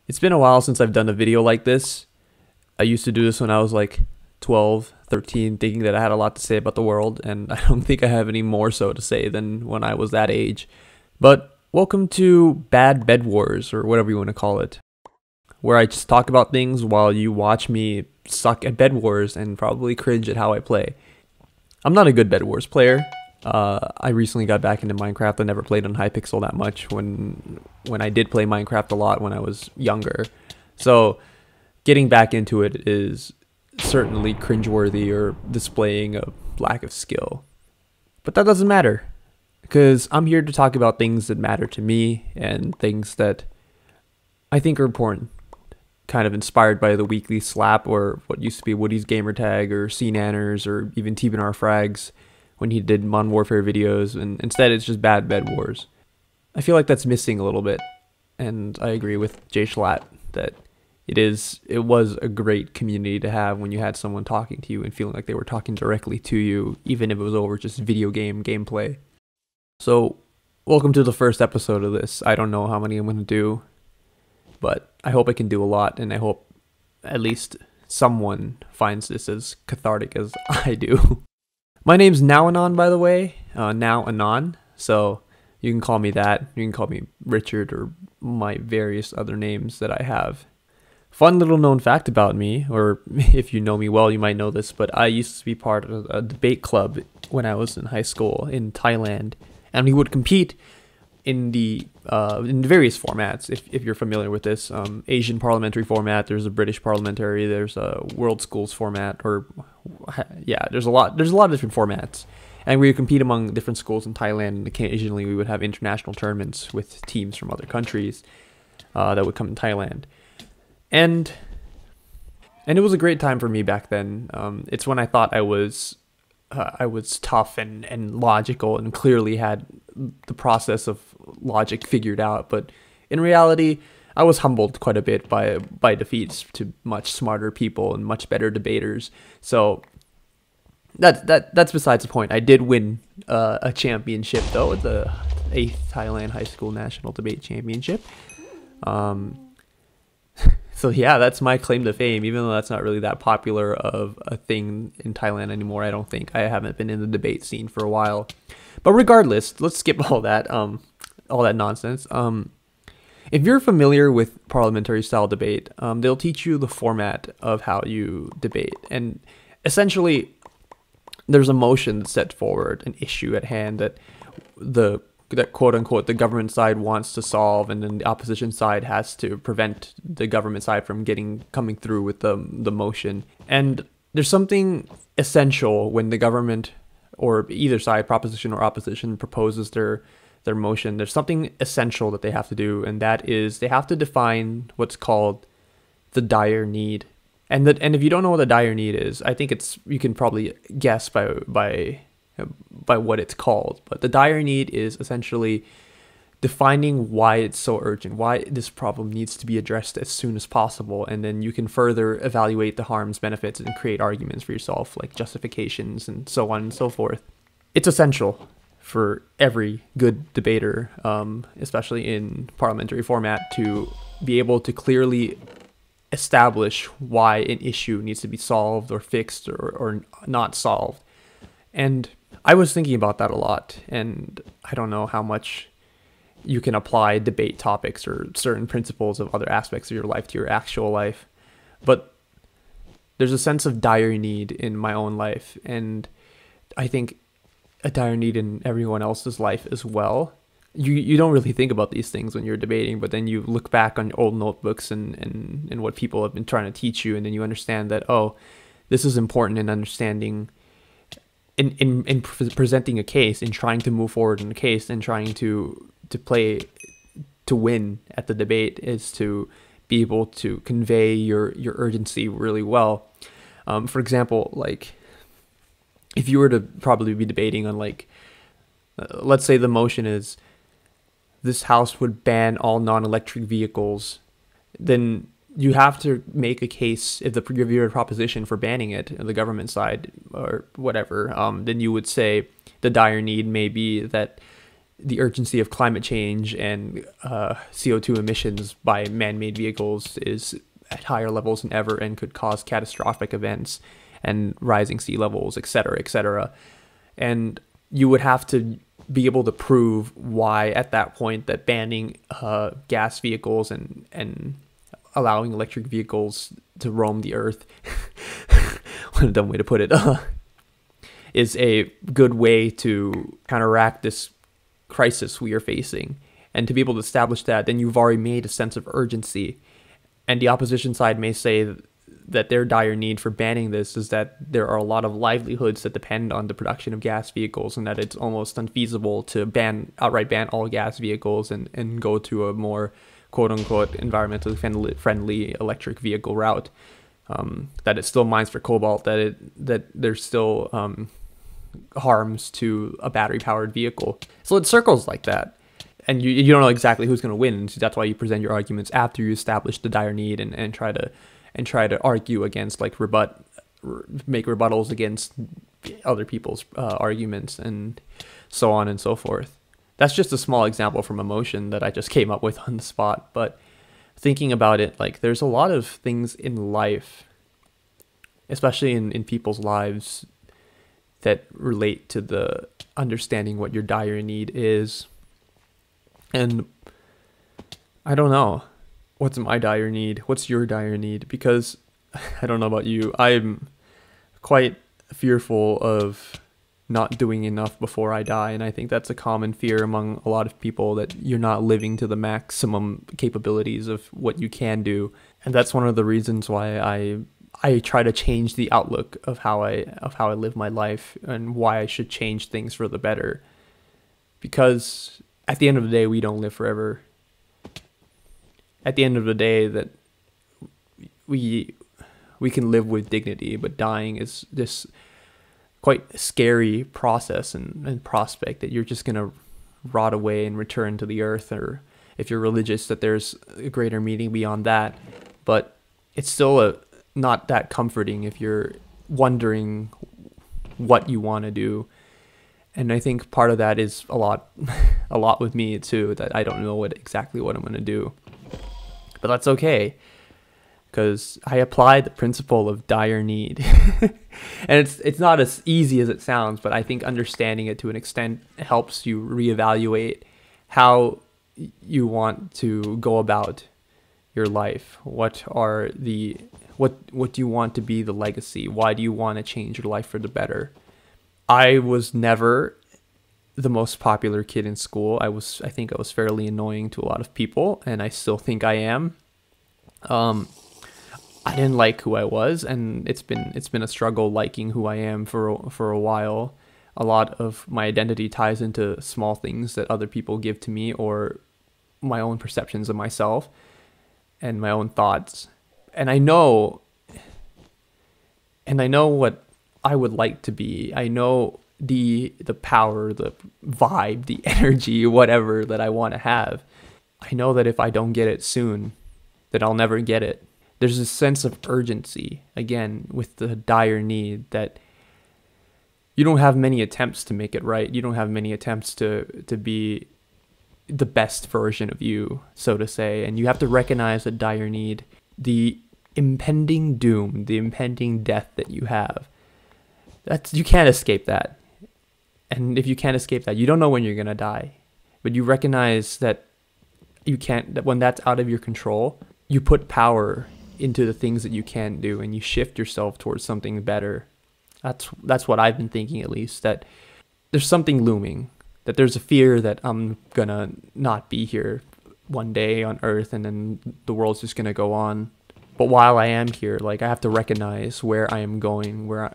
It's been a while since I've done a video like this. I used to do this when I was like 12, 13, thinking that I had a lot to say about the world, and I don't think I have any more so to say than when I was that age. But welcome to Bad Bed Wars, or whatever you want to call it, where I just talk about things while you watch me suck at Bed Wars and probably cringe at how I play. I'm not a good Bed Wars player. I recently got back into Minecraft. I never played on Hypixel that much when I did play Minecraft a lot when I was younger. So getting back into it is certainly cringeworthy or displaying a lack of skill. But that doesn't matter, because I'm here to talk about things that matter to me and things that I think are important. Kind of inspired by the weekly slap, or what used to be Woody's Gamertag, or CNanners, or even TBNR Frags when he did Modern Warfare videos, and instead it's just Bad Bed Wars. I feel like that's missing a little bit, and I agree with Jay Schlatt that it was a great community to have when you had someone talking to you and feeling like they were talking directly to you, even if it was over just video game gameplay. So, welcome to the first episode of this. I don't know how many I'm going to do, but I hope I can do a lot, and I hope at least someone finds this as cathartic as I do. My name's Now Anon, by the way. Now Anon. So you can call me that. You can call me Richard, or my various other names that I have. Fun little known fact about me, or if you know me well, you might know this, but I used to be part of a debate club when I was in high school in Thailand, and we would compete in various formats. If you're familiar with this, Asian parliamentary format, there's a British parliamentary, there's a World Schools format, or yeah, there's a lot of different formats, and we would compete among different schools in Thailand. And occasionally we would have international tournaments with teams from other countries that would come in Thailand, and it was a great time for me back then. It's when I thought I was tough and logical and clearly had the process of logic figured out, but in reality I was humbled quite a bit by defeats to much smarter people and much better debaters. So that's besides the point. I did win a championship though, the 8th Thailand High School National Debate Championship. So yeah, that's my claim to fame, even though that's not really that popular of a thing in Thailand anymore. I don't think. I haven't been in the debate scene for a while. But regardless, let's skip all that nonsense. If you're familiar with parliamentary style debate, they'll teach you the format of how you debate. And essentially, there's a motion that's set forward, an issue at hand that quote unquote the government side wants to solve, and then the opposition side has to prevent the government side from coming through with the motion. And there's something essential when the government, or either side, proposition or opposition, proposes their motion. There's something essential that they have to do, and that is they have to define what's called the dire need. And if you don't know what the dire need is, I think you can probably guess by what it's called. But the dire need is essentially defining why it's so urgent, why this problem needs to be addressed as soon as possible, and then you can further evaluate the harms, benefits, and create arguments for yourself, like justifications and so on and so forth. It's essential for every good debater, especially in parliamentary format, to be able to clearly establish why an issue needs to be solved or fixed or not solved. And I was thinking about that a lot, and I don't know how much you can apply debate topics or certain principles of other aspects of your life to your actual life, but there's a sense of dire need in my own life, and I think a dire need in everyone else's life as well. You don't really think about these things when you're debating, but then you look back on your old notebooks and what people have been trying to teach you, and then you understand that, oh, this is important in understanding, in presenting a case, in trying to move forward in a case, and trying to win at the debate, is to be able to convey your urgency really well. For example, like if you were to probably be debating on, like, let's say the motion is this house would ban all non-electric vehicles, then you have to make a case. If your proposition for banning it, the government side or whatever, then you would say the dire need may be that the urgency of climate change and CO2 emissions by man-made vehicles is at higher levels than ever and could cause catastrophic events and rising sea levels, et cetera, et cetera. And you would have to be able to prove why at that point that banning gas vehicles and allowing electric vehicles to roam the earth, what a dumb way to put it, is a good way to counteract this crisis we are facing. And to be able to establish that, then you've already made a sense of urgency. And the opposition side may say that their dire need for banning this is that there are a lot of livelihoods that depend on the production of gas vehicles, and that it's almost unfeasible to outright ban all gas vehicles and go to a more quote-unquote environmentally friendly electric vehicle route. That it still mines for cobalt, that there's still harms to a battery-powered vehicle. So it circles like that. And you don't know exactly who's going to win. So that's why you present your arguments after you establish the dire need and try to argue against, like, make rebuttals against other people's arguments and so on and so forth. That's just a small example from emotion that I just came up with on the spot. But thinking about it, like, there's a lot of things in life, especially in people's lives, that relate to the understanding what your dire need is. And I don't know, what's my dire need? What's your dire need? Because I don't know about you, I'm quite fearful of not doing enough before I die. And I think that's a common fear among a lot of people, that you're not living to the maximum capabilities of what you can do. And that's one of the reasons why I try to change the outlook of how I live my life, and why I should change things for the better. Because at the end of the day, we don't live forever. At the end of the day, that we can live with dignity, but dying is this quite scary process and prospect, that you're just going to rot away and return to the earth, or if you're religious, that there's a greater meaning beyond that. But it's still not that comforting if you're wondering what you want to do. And I think part of that is a lot with me too, that I don't know exactly what I'm going to do. But that's okay, because I apply the principle of dire need. And it's not as easy as it sounds, but I think understanding it to an extent helps you reevaluate how you want to go about your life. What do you want to be the legacy? Why do you want to change your life for the better? I was never the most popular kid in school. I think I was fairly annoying to a lot of people, and I still think I am. I didn't like who I was, and it's been a struggle liking who I am for a while. A lot of my identity ties into small things that other people give to me, or my own perceptions of myself and my own thoughts. And I know what I would like to be. I know the power, the vibe, the energy, whatever that I want to have. I know that if I don't get it soon, that I'll never get it. There's a sense of urgency, again, with the dire need, that you don't have many attempts to make it right. You don't have many attempts to be the best version of you, so to say. And you have to recognize the dire need, the impending doom, the impending death that you have. You can't escape that. And if you can't escape that, you don't know when you're going to die. But you recognize that that when that's out of your control, you put power into the things that you can do, and you shift yourself towards something better. That's what I've been thinking, at least, that there's something looming, that there's a fear that I'm going to not be here one day on Earth, and then the world's just going to go on. But while I am here, like, I have to recognize where I am going, where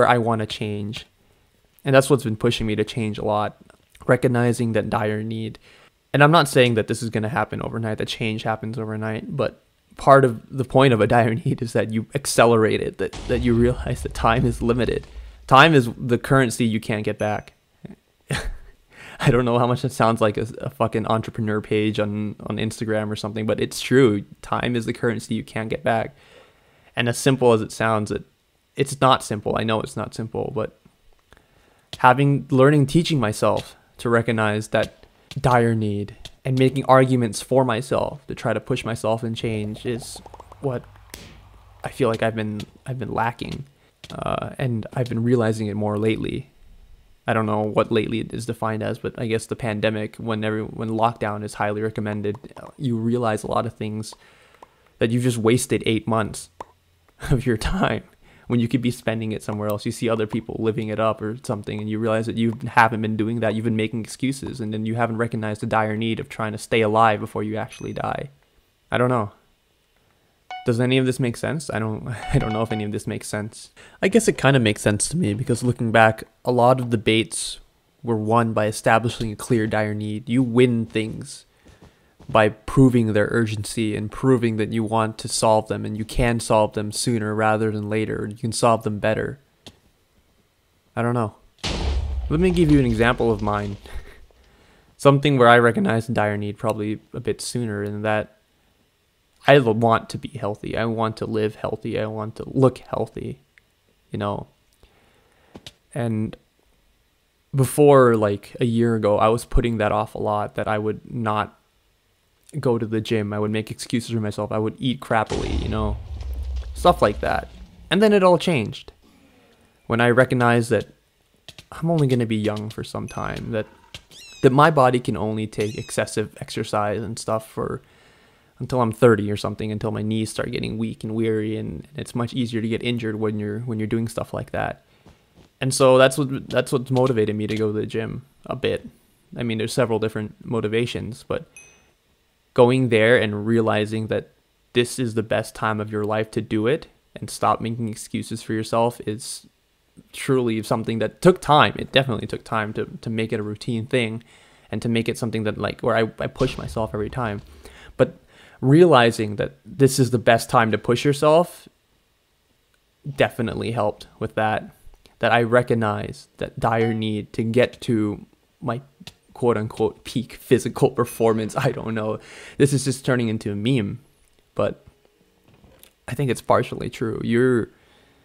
I want to change. And that's what's been pushing me to change a lot, recognizing that dire need. And I'm not saying that this is going to happen overnight, that change happens overnight, but part of the point of a dire need is that you accelerate it, that you realize that time is limited. Time is the currency you can't get back. I don't know how much it sounds like a fucking entrepreneur page on Instagram or something, but it's true. Time is the currency you can't get back. And as simple as it sounds, it's not simple. I know it's not simple, but teaching myself to recognize that dire need and making arguments for myself to try to push myself and change is what I feel like I've been lacking, and I've been realizing it more lately. I don't know what lately is defined as, but I guess the pandemic, when lockdown is highly recommended, you realize a lot of things that you've just wasted 8 months of your time when you could be spending it somewhere else. You see other people living it up or something, and you realize that you haven't been doing that. You've been making excuses, and then you haven't recognized the dire need of trying to stay alive before you actually die. I don't know. Does any of this make sense? I don't know if any of this makes sense. I guess it kind of makes sense to me, because looking back, a lot of debates were won by establishing a clear dire need. You win things by proving their urgency and proving that you want to solve them, and you can solve them sooner rather than later. You can solve them better. I don't know. Let me give you an example of mine. Something where I recognize the dire need probably a bit sooner, in that I want to be healthy. I want to live healthy. I want to look healthy, you know. And before, like a year ago, I was putting that off a lot, that I would not go to the gym. I would make excuses for myself. I would eat crappily, you know, stuff like that. And then it all changed when I recognized that I'm only going to be young for some time, that my body can only take excessive exercise and stuff for until I'm 30 or something, until my knees start getting weak and weary, and it's much easier to get injured when you're doing stuff like that. And so that's what's motivated me to go to the gym a bit. I mean, there's several different motivations, but going there and realizing that this is the best time of your life to do it and stop making excuses for yourself is truly something that took time. It definitely took time to make it a routine thing, and to make it something that, like, where I push myself every time. But realizing that this is the best time to push yourself definitely helped with that. That I recognize that dire need to get to my quote unquote peak physical performance. I don't know. This is just turning into a meme, but I think it's partially true.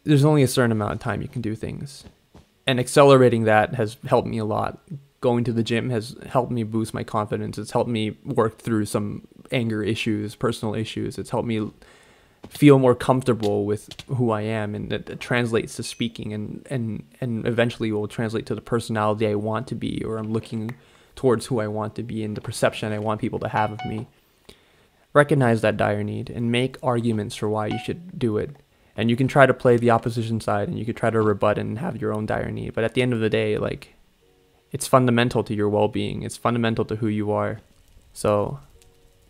There's only a certain amount of time you can do things, and accelerating that has helped me a lot. Going to the gym has helped me boost my confidence. It's helped me work through some anger issues, personal issues. It's helped me feel more comfortable with who I am, and that translates to speaking, and eventually will translate to the personality I want to be, or I'm looking towards who I want to be and the perception I want people to have of me. Recognize that dire need and make arguments for why you should do it. And you can try to play the opposition side, and you could try to rebut and have your own dire need. But at the end of the day, like, it's fundamental to your well-being. It's fundamental to who you are. So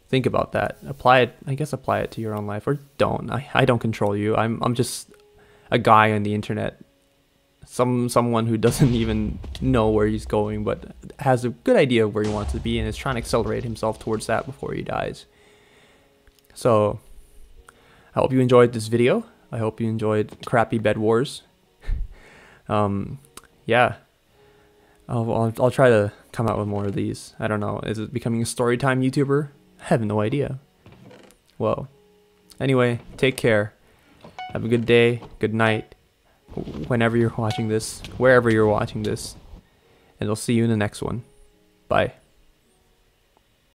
think about that. Apply it to your own life, or don't. I don't control you. I'm just a guy on the internet. Someone who doesn't even know where he's going, but has a good idea of where he wants to be, and is trying to accelerate himself towards that before he dies. So I hope you enjoyed this video. I hope you enjoyed crappy bed wars. Yeah. I'll try to come out with more of these. I don't know. Is it becoming a story time YouTuber? I have no idea. Well, anyway, take care. Have a good day, good night, whenever you're watching this, wherever you're watching this, and I'll see you in the next one. Bye.